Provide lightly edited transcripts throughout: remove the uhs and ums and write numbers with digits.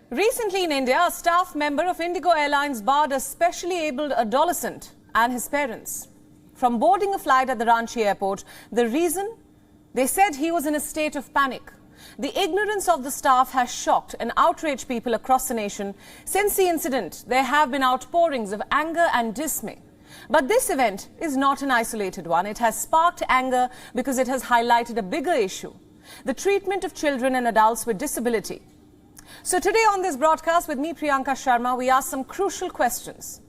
Recently in India, a staff member of IndiGo Airlines barred a specially abled adolescent and his parents from boarding a flight at the Ranchi airport. The reason? They said he was in a state of panic. The ignorance of the staff has shocked and outraged people across the nation. Since the incident, there have been outpourings of anger and dismay. But this event is not an isolated one. It has sparked anger because it has highlighted a bigger issue: the treatment of children and adults with disability. So today on this broadcast with me, Priyanka Sharma, we ask some crucial questions.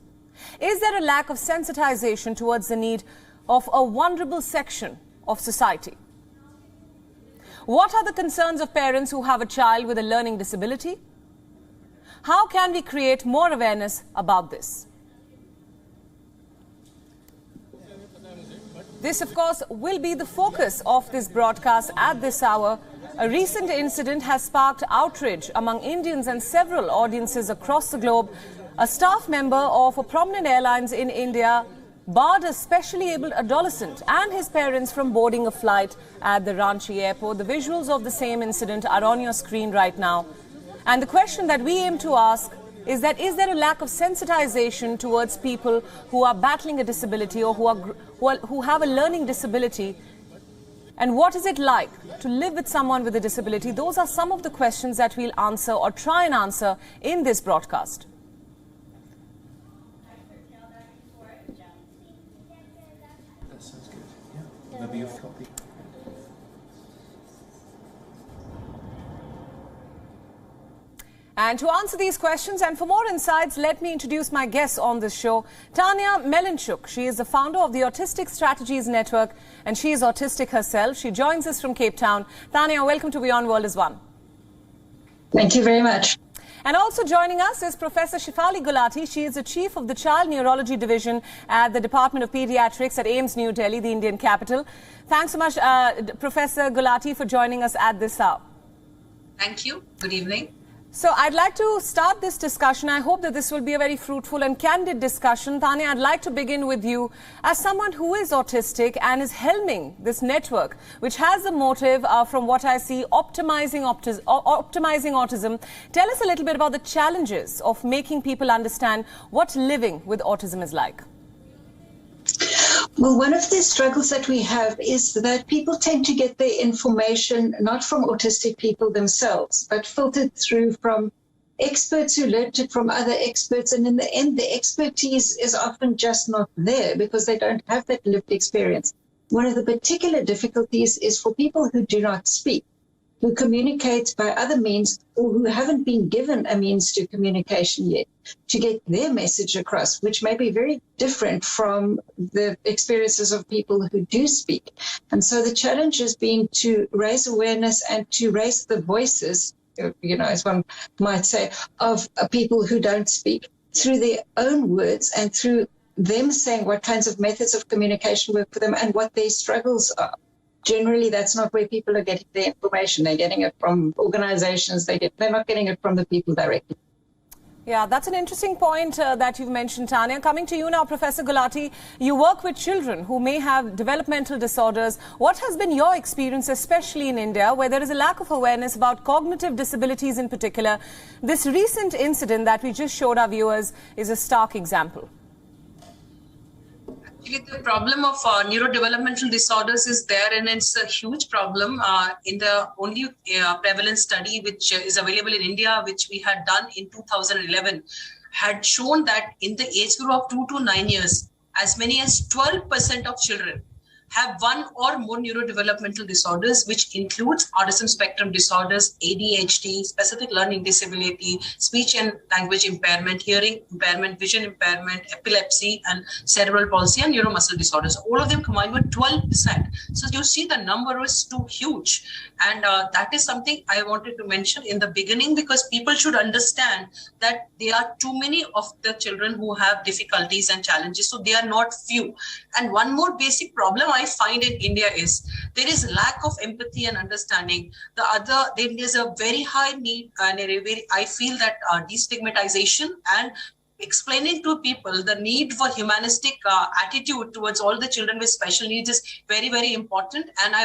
Is there a lack of sensitization towards the need of a vulnerable section of society? What are the concerns of parents who have a child with a learning disability? How can we create more awareness about this? This, of course, will be the focus of this broadcast at this hour. A recent incident has sparked outrage among Indians and several audiences across the globe. A staff member of a prominent airlines in India barred a specially abled adolescent and his parents from boarding a flight at the Ranchi airport. The visuals of the same incident are on your screen right now. And the question that we aim to ask is that, is there a lack of sensitization towards people who are battling a disability or who have a learning disability? And what is it like to live with someone with a disability? Those are some of the questions that we'll answer or try and answer in this broadcast. That sounds good. Yeah. Maybe you've copied. And to answer these questions and for more insights, let me introduce my guests on this show. Tanya Melinchuk. She is the founder of the Autistic Strategies Network, and she is autistic herself. She joins us from Cape Town. Tanya, welcome to WION World is One. Thank you very much. And also joining us is Professor Shefali Gulati. She is the Chief of the Child Neurology Division at the Department of Pediatrics at AIIMS New Delhi, the Indian capital. Thanks so much, Professor Gulati, for joining us at this hour. Thank you. Good evening. So I'd like to start this discussion. I hope that this will be a very fruitful and candid discussion. Tanya, I'd like to begin with you. As someone who is autistic and is helming this network, which has the motive, from what I see, optimizing autism, tell us a little bit about the challenges of making people understand what living with autism is like. Well, one of the struggles that we have is that people tend to get their information not from autistic people themselves, but filtered through from experts who learned it from other experts. And in the end, the expertise is often just not there because they don't have that lived experience. One of the particular difficulties is for people who do not speak, who communicate by other means or who haven't been given a means to communication yet, to get their message across, which may be very different from the experiences of people who do speak. And so the challenge has been to raise awareness and to raise the voices, as one might say, of people who don't speak through their own words and through them saying what kinds of methods of communication work for them and what their struggles are. Generally, that's not where people are getting their information. They're getting it from organizations. They're not getting it from the people directly. Yeah, that's an interesting point that you've mentioned, Tanya. Coming to you now, Professor Gulati, you work with children who may have developmental disorders. What has been your experience, especially in India, where there is a lack of awareness about cognitive disabilities in particular? This recent incident that we just showed our viewers is a stark example. Actually, the problem of neurodevelopmental disorders is there, and it's a huge problem. In the only prevalence study which is available in India, which we had done in 2011, had shown that in the age group of 2 to 9 years, as many as 12% of children have one or more neurodevelopmental disorders, which includes autism spectrum disorders, ADHD, specific learning disability, speech and language impairment, hearing impairment, vision impairment, epilepsy, and cerebral palsy and neuromuscular disorders. All of them combined with 12%. So you see the number is too huge. And that is something I wanted to mention in the beginning, because people should understand that there are too many of the children who have difficulties and challenges. So they are not few. And one more basic problem I find in India is there is lack of empathy and understanding. There is a very high need, and I feel that destigmatization and explaining to people the need for humanistic attitude towards all the children with special needs is very, very important. And I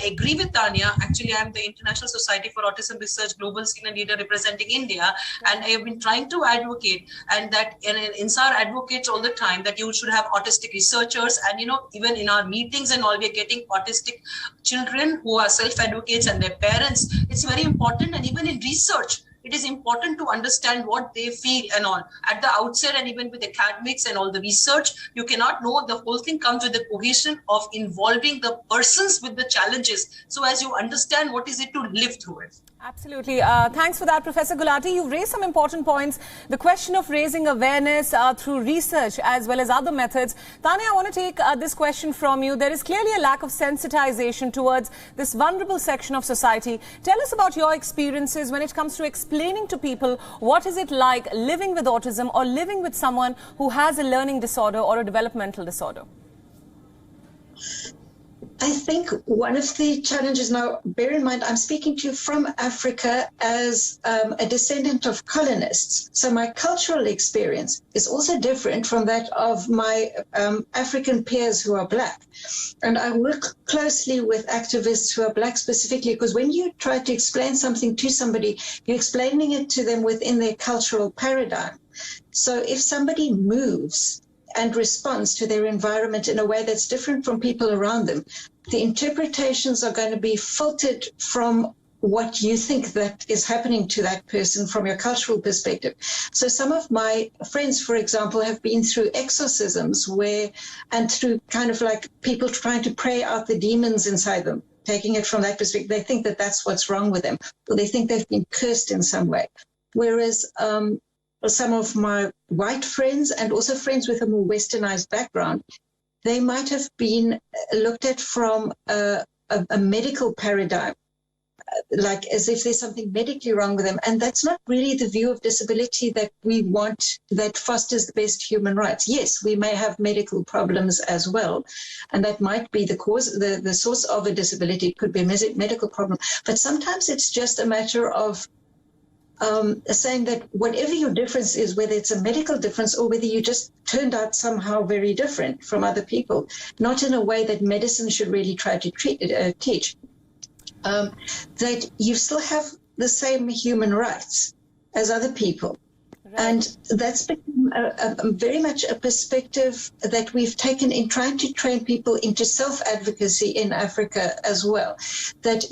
agree with Tanya. Actually, I'm the International Society for Autism Research Global Senior Leader representing India. And I have been trying to advocate, and that INSAR advocates all the time that you should have autistic researchers. And, even in our meetings and all, we are getting autistic children who are self-advocates and their parents. It's very important. And even in research, it is important to understand what they feel and all at the outset, and even with academics and all the research, you cannot know. The whole thing comes with the cohesion of involving the persons with the challenges, so as you understand what is it to live through it. Absolutely. Thanks for that, Professor Gulati. You've raised some important points. The question of raising awareness through research as well as other methods. Tanya, I want to take this question from you. There is clearly a lack of sensitization towards this vulnerable section of society. Tell us about your experiences when it comes to explaining to people what is it like living with autism or living with someone who has a learning disorder or a developmental disorder. I think one of the challenges now, bear in mind, I'm speaking to you from Africa as a descendant of colonists. So my cultural experience is also different from that of my African peers who are Black. And I work closely with activists who are Black specifically, because when you try to explain something to somebody, you're explaining it to them within their cultural paradigm. So if somebody moves and responds to their environment in a way that's different from people around them, the interpretations are going to be filtered from what you think that is happening to that person from your cultural perspective. So some of my friends, for example, have been through exorcisms and through kind of like people trying to pray out the demons inside them, taking it from that perspective. They think that that's what's wrong with them, or they think they've been cursed in some way. Whereas some of my white friends and also friends with a more westernized background, they might have been looked at from a medical paradigm, like as if there's something medically wrong with them. And that's not really the view of disability that we want, that fosters the best human rights. Yes, we may have medical problems as well, and that might be the cause, the source of a disability. It could be a medical problem. But sometimes it's just a matter of saying that whatever your difference is, whether it's a medical difference or whether you just turned out somehow very different from other people, not in a way that medicine should really try to teach, that you still have the same human rights as other people. Right. And that's become very much a perspective that we've taken in trying to train people into self-advocacy in Africa as well. That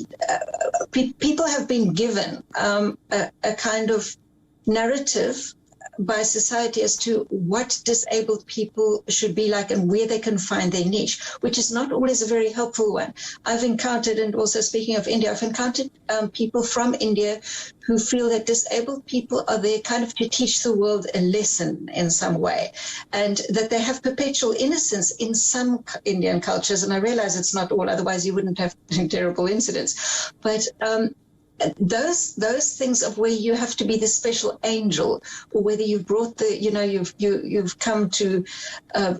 people have been given a kind of narrative by society as to what disabled people should be like and where they can find their niche, which is not always a very helpful one. I've encountered, and also speaking of India, I've encountered people from India who feel that disabled people are there kind of to teach the world a lesson in some way, and that they have perpetual innocence in some Indian cultures. And I realize it's not all, otherwise you wouldn't have terrible incidents. But those things of where you have to be the special angel, or whether you've brought you've come to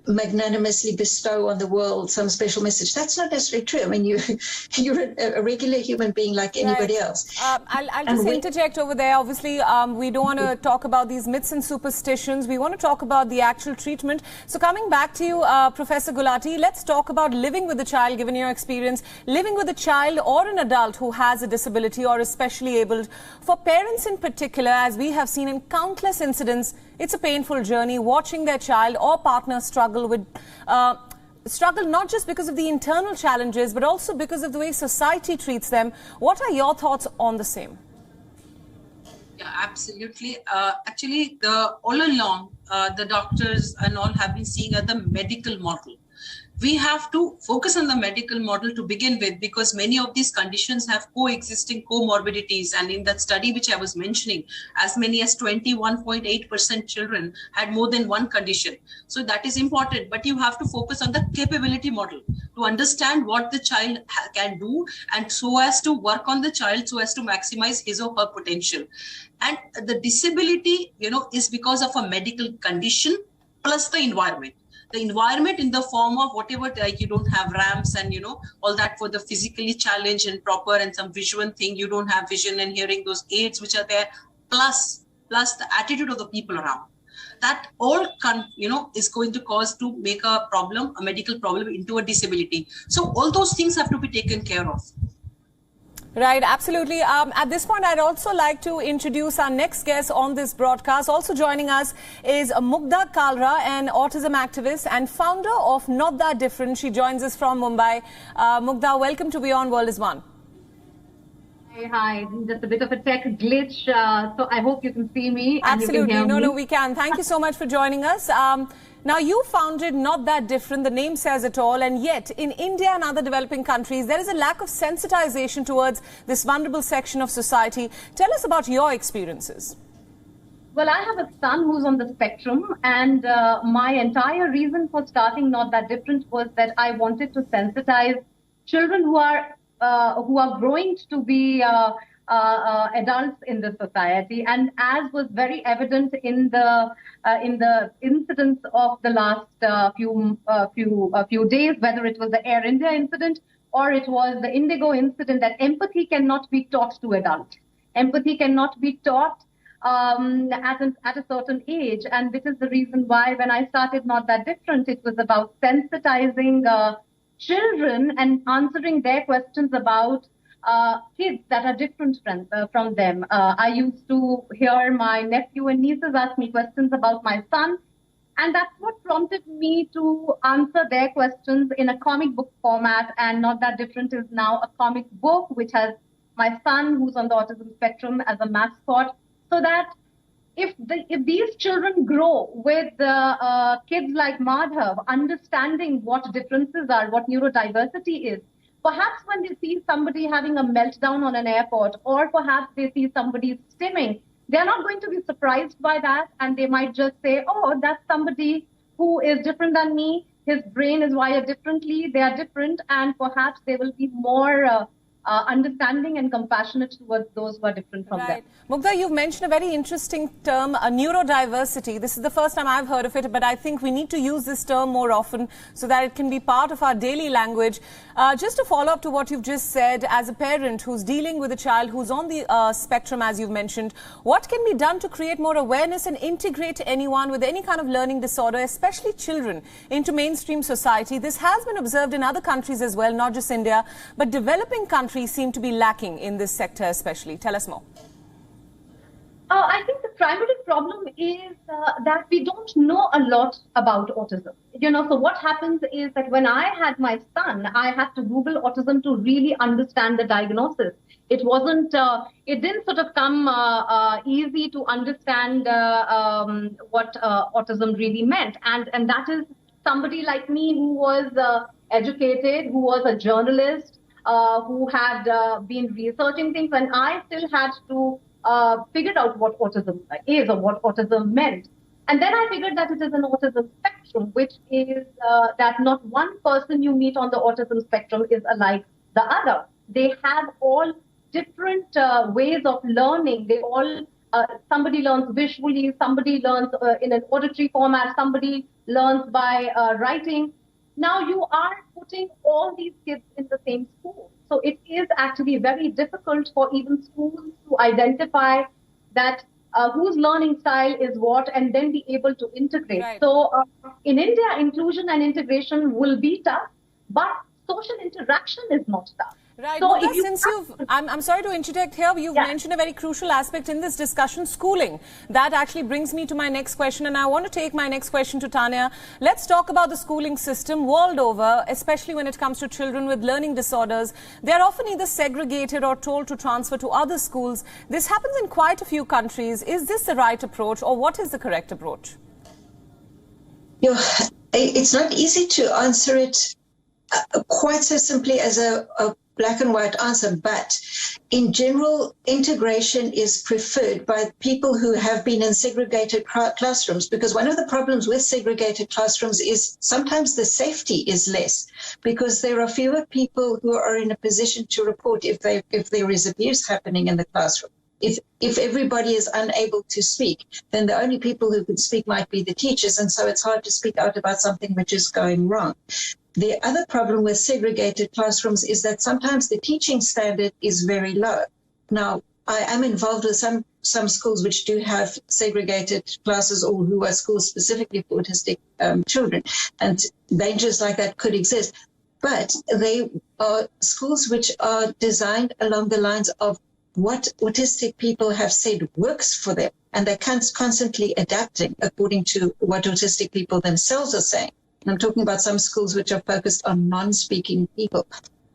magnanimously bestow on the world some special message. That's not necessarily true. I mean, you're a regular human being like anybody else. I'll just interject over there. Obviously, we don't want to talk about these myths and superstitions. We want to talk about the actual treatment. So coming back to you, Professor Gulati, let's talk about living with a child, given your experience, living with a child or an adult who has a disability or especially abled. For parents in particular, as we have seen in countless incidents, it's a painful journey watching their child or partner struggle not just because of the internal challenges, but also because of the way society treats them. What are your thoughts on the same? Yeah, absolutely. Actually, all along, the doctors and all have been seeing the medical model. We have to focus on the medical model to begin with, because many of these conditions have coexisting comorbidities. And in that study which I was mentioning, as many as 21.8% children had more than one condition. So that is important. But you have to focus on the capability model to understand what the child can do, and so as to work on the child so as to maximize his or her potential. And the disability, is because of a medical condition plus the environment. The environment in the form of whatever, like you don't have ramps and all that for the physically challenged and proper, and some visual thing, you don't have vision and hearing, those aids which are there, plus the attitude of the people around. that all is going to cause to make a problem, a medical problem, into a disability. So all those things have to be taken care of. Right, absolutely. At this point, I'd also like to introduce our next guest on this broadcast. Also joining us is Mugdha Kalra, an autism activist and founder of Not That Different. She joins us from Mumbai. Mugdha, welcome to WION World is One. Hi, just a bit of a tech glitch, so I hope you can see me. Absolutely, and you can hear me. No, we can. Thank you so much for joining us. Now, you founded Not That Different, the name says it all, and yet in India and other developing countries, there is a lack of sensitization towards this vulnerable section of society. Tell us about your experiences. Well, I have a son who's on the spectrum, and my entire reason for starting Not That Different was that I wanted to sensitize children who are growing to be adults in the society, and as was very evident in the incidents of the last few days, whether it was the Air India incident or it was the IndiGo incident, that empathy cannot be taught to adults. Empathy cannot be taught at a certain age, and this is the reason why when I started Not That Different, it was about sensitizing children and answering their questions about kids that are different from them. I used to hear my nephew and nieces ask me questions about my son, and that's what prompted me to answer their questions in a comic book format. And Not That Different is now a comic book which has my son, who's on the autism spectrum, as a mascot, so that if these children grow with kids like Madhav, understanding what differences are, what neurodiversity is, perhaps when they see somebody having a meltdown on an airport, or perhaps they see somebody stimming, they're not going to be surprised by that, and they might just say, oh, that's somebody who is different than me, his brain is wired differently, they are different, and perhaps they will be more understanding and compassionate towards those who are different from them. Mugdha, you've mentioned a very interesting term, neurodiversity. This is the first time I've heard of it, but I think we need to use this term more often so that it can be part of our daily language. Just to follow up to what you've just said, as a parent who's dealing with a child who's on the spectrum, as you've mentioned, what can be done to create more awareness and integrate anyone with any kind of learning disorder, especially children, into mainstream society? This has been observed in other countries as well, not just India, but developing countries seem to be lacking in this sector especially. Tell us more. I think the primary problem is that we don't know a lot about autism. So what happens is that when I had my son, I had to Google autism to really understand the diagnosis. It wasn't, it didn't sort of come easy to understand what autism really meant. And that is somebody like me who was educated, who was a journalist, who had been researching things, and I still had to figure out what autism is or what autism meant. And then I figured that it is an autism spectrum, which is that not one person you meet on the autism spectrum is alike the other. They have all different ways of learning. They all, somebody learns visually, somebody learns in an auditory format, somebody learns by writing. Now you are putting all these kids in the same school. So it is actually very difficult for even schools to identify that whose learning style is what, and then be able to integrate. Right. So in India, inclusion and integration will be tough, but social interaction is not tough. Right. So Mugdha, since I'm sorry to interject here, you've mentioned a very crucial aspect in this discussion, schooling. That actually brings me to my next question, and I want to take my next question to Tanya. Let's talk about the schooling system world over, especially when it comes to children with learning disorders. They're often either segregated or told to transfer to other schools. This happens in quite a few countries. Is this the right approach, or what is the correct approach? It's not easy to answer it quite so simply as a black and white answer, but in general, integration is preferred by people who have been in segregated classrooms, because one of the problems with segregated classrooms is sometimes the safety is less, because there are fewer people who are in a position to report if there is abuse happening in the classroom. If everybody is unable to speak, then the only people who can speak might be the teachers, and so it's hard to speak out about something which is going wrong. The other problem with segregated classrooms is that sometimes the teaching standard is very low. Now, I am involved with some schools which do have segregated classes or who are schools specifically for autistic children, and dangers like that could exist. But they are schools which are designed along the lines of what autistic people have said works for them, and they're constantly adapting according to what autistic people themselves are saying. And I'm talking about some schools which are focused on non-speaking people.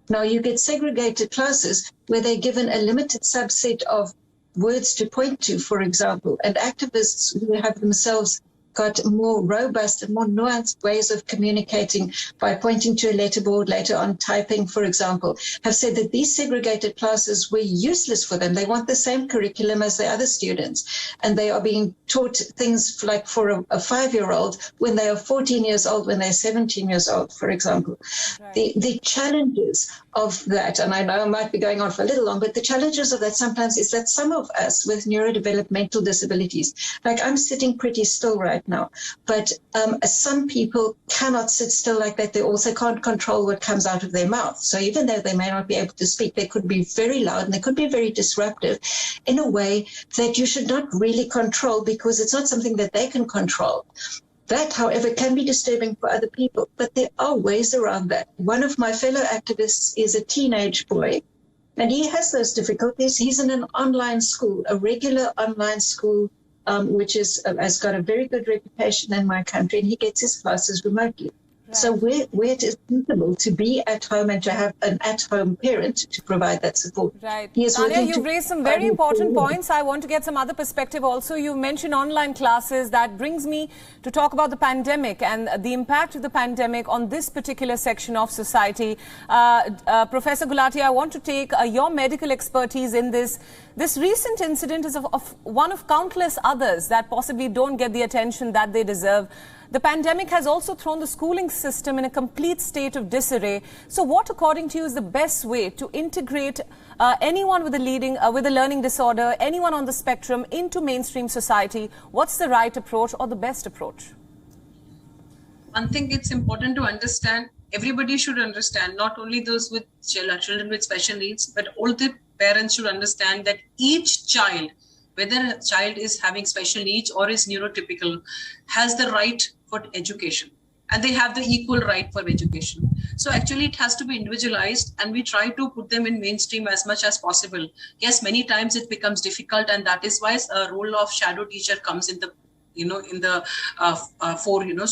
Now, you get segregated classes where they're given a limited subset of words to point to, for example, and activists who have themselves got more robust and more nuanced ways of communicating by pointing to a letterboard, later on typing, for example, have said that these segregated classes were useless for them. They want the same curriculum as the other students, and they are being taught things like for a 5-year-old when they are 14 years old, when they're 17 years old, for example. Right. The challenges of that, and I know I might be going on for a little long, but the challenges of that sometimes is that some of us with neurodevelopmental disabilities, like I'm sitting pretty still right now, but some people cannot sit still like that. They also can't control what comes out of their mouth. So even though they may not be able to speak, they could be very loud and they could be very disruptive in a way that you should not really control, because it's not something that they can control. That, however, can be disturbing for other people, but there are ways around that. One of my fellow activists is a teenage boy, and he has those difficulties. He's in an online school, a regular online school, which has got a very good reputation in my country, and he gets his classes remotely. Right. So where it is suitable to be at home and to have an at-home parent to provide that support. Right. Tanya, you've raised some very important points. I want to get some other perspective also. You mentioned online classes. That brings me to talk about the pandemic and the impact of the pandemic on this particular section of society. Professor Gulati, I want to take your medical expertise in this. This recent incident is of one of countless others that possibly don't get the attention that they deserve. The pandemic has also thrown the schooling system in a complete state of disarray. So what, according to you, is the best way to integrate anyone with a learning disorder, anyone on the spectrum into mainstream society? What's the right approach or the best approach? One thing it's important to understand, everybody should understand, not only those with children with special needs, but all the parents should understand that each child, whether a child is having special needs or is neurotypical, has the right for education, and they have the equal right for education. So actually it has to be individualized, and we try to put them in mainstream as much as possible. Yes, many times it becomes difficult, and that is why a role of shadow teacher comes in the so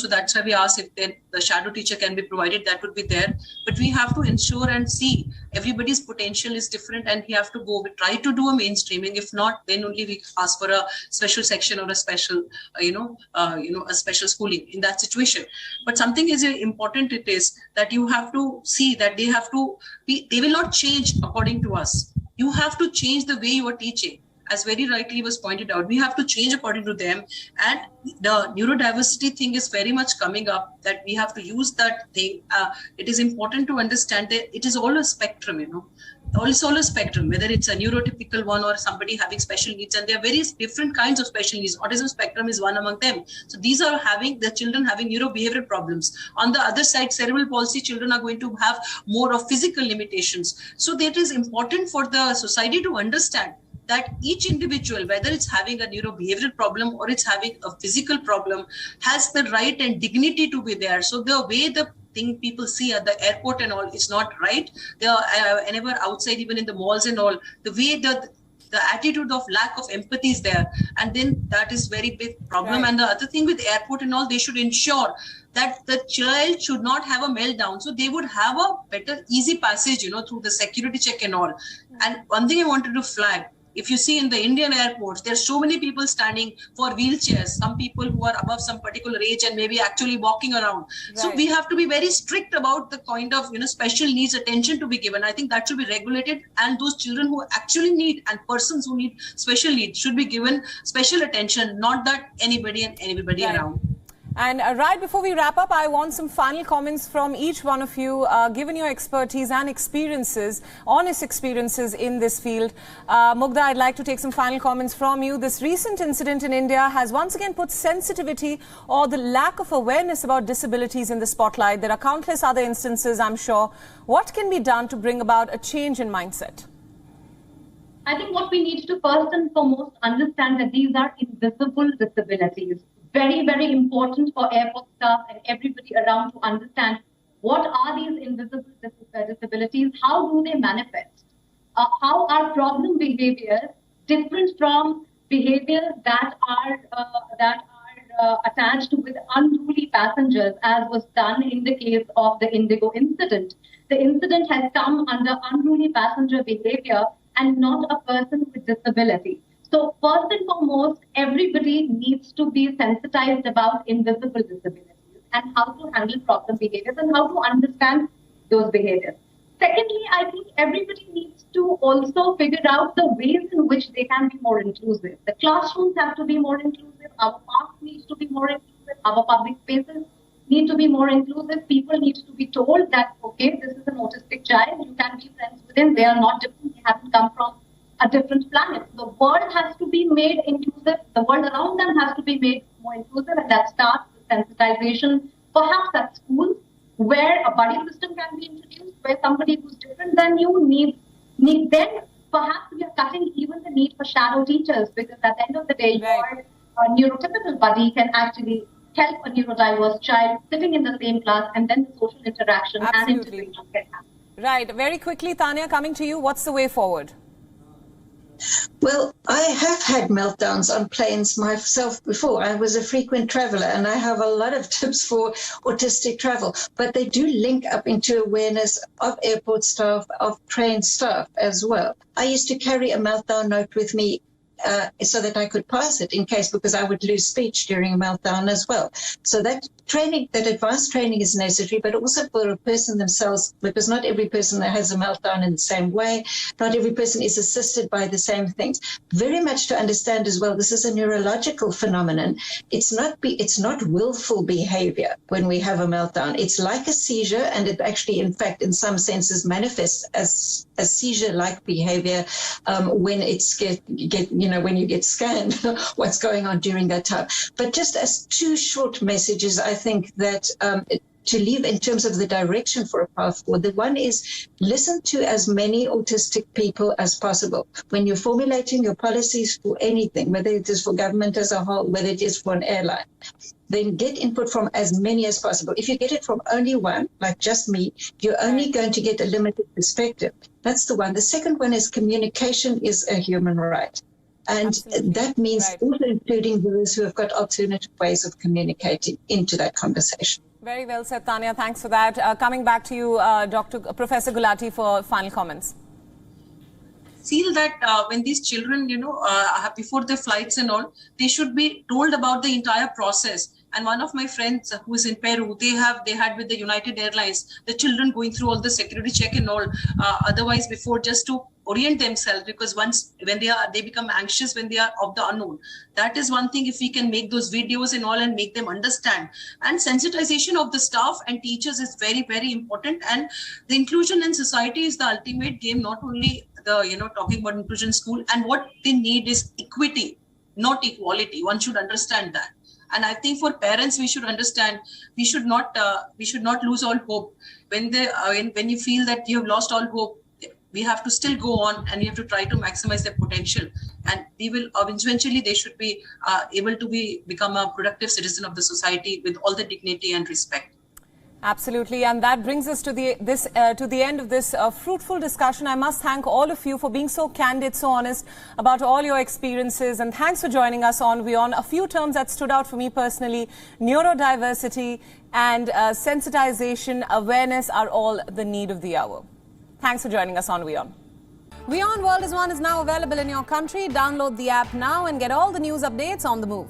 that's why we ask if the shadow teacher can be provided, that would be there. But we have to ensure and see everybody's potential is different, and we have to try to do a mainstreaming. If not, then only we ask for a special section or a special a special schooling in that situation. But something is important, it is that you have to see that they will not change according to us. You have to change the way you are teaching. As very rightly was pointed out, we have to change according to them. And the neurodiversity thing is very much coming up, that we have to use that thing. It is important to understand that it is all a spectrum, also a spectrum, whether it's a neurotypical one or somebody having special needs. And there are various different kinds of special needs. Autism spectrum is one among them. So these are the children having neurobehavioral problems. On the other side, cerebral palsy children are going to have more of physical limitations. So that is important for the society to understand that each individual, whether it's having a neurobehavioral problem or it's having a physical problem, has the right and dignity to be there. So the way the thing people see at the airport and all is not right. They are whenever outside, even in the malls and all, the way the attitude of lack of empathy is there, and then that is very big problem. Right. And the other thing with airport and all, they should ensure that the child should not have a meltdown, so they would have a better easy passage through the security check and all. And one thing I wanted to flag, if you see in the Indian airports, there's so many people standing for wheelchairs, some people who are above some particular age and maybe actually walking around. Right. So we have to be very strict about the kind of special needs attention to be given. I think that should be regulated, and those children who actually need and persons who need special needs should be given special attention, not that anybody and everybody around. And right before we wrap up, I want some final comments from each one of you, given your expertise and experiences, honest experiences in this field. Mugdha, I'd like to take some final comments from you. This recent incident in India has once again put sensitivity or the lack of awareness about disabilities in the spotlight. There are countless other instances, I'm sure. What can be done to bring about a change in mindset? I think what we need to first and foremost understand that these are invisible disabilities. Very, very important for airport staff and everybody around to understand what are these invisible disabilities, how do they manifest, how are problem behaviors different from behaviors that are attached with unruly passengers, as was done in the case of the IndiGo incident. The incident has come under unruly passenger behavior and not a person with disability. So first and foremost, everybody needs to be sensitized about invisible disabilities and how to handle problem behaviors and how to understand those behaviors. Secondly, I think everybody needs to also figure out the ways in which they can be more inclusive. The classrooms have to be more inclusive, our parks need to be more inclusive, our public spaces need to be more inclusive. People need to be told that, okay, this is an autistic child, you can be friends with him, they are not different, they haven't come from a different planet. The world has to be made inclusive, the world around them has to be made more inclusive, and that starts with sensitization, perhaps at schools, where a buddy system can be introduced, where somebody who's different than you needs then perhaps we are cutting even the need for shadow teachers, because at the end of the day, your neurotypical buddy can actually help a neurodiverse child sitting in the same class, and then the social interaction and integration can happen. Right. Very quickly, Tanya, coming to you, what's the way forward? Well, I have had meltdowns on planes myself before. I was a frequent traveler, and I have a lot of tips for autistic travel, but they do link up into awareness of airport staff, of train staff as well. I used to carry a meltdown note with me so that I could pass it in case, because I would lose speech during a meltdown as well. So that training, that advanced training is necessary, but also for a person themselves, because not every person that has a meltdown in the same way, not every person is assisted by the same things. Very much to understand as well, this is a neurological phenomenon. It's not willful behavior when we have a meltdown. It's like a seizure, and it actually, in fact, in some senses manifests as a seizure-like behavior when it's when you get scanned, what's going on during that time. But just as two short messages, I think that to leave in terms of the direction for a path forward. The one is listen to as many autistic people as possible. When you're formulating your policies for anything, whether it is for government as a whole, whether it is for an airline, then get input from as many as possible. If you get it from only one, like just me, you're only going to get a limited perspective. That's the one. The second one is communication is a human right. And that means also including those who have got alternative ways of communicating into that conversation. Very well said, Tanya. Thanks for that. Coming back to you, Professor Gulati, for final comments. Feel that when these children, before their flights and all, they should be told about the entire process. And one of my friends who is in Peru, they had with the United Airlines, the children going through all the security check and all, otherwise before, just to orient themselves, because when they become anxious when they are of the unknown. That is one thing, if we can make those videos and all and make them understand. And sensitization of the staff and teachers is very, very important. And the inclusion in society is the ultimate game, not only talking about inclusion in school. And what they need is equity, not equality. One should understand that. And I think for parents, we should understand, we should not lose all hope. When you feel that you have lost all hope, we have to still go on, and we have to try to maximize their potential. And we will eventually, they should be able to become a productive citizen of the society with all the dignity and respect. Absolutely, and that brings us to the end of this fruitful discussion. I must thank all of you for being so candid, so honest about all your experiences, and thanks for joining us on WION. A few terms that stood out for me personally: neurodiversity and sensitization, awareness are all the need of the hour. Thanks for joining us on WION. WION World is now available in your country. Download the app now and get all the news updates on the move.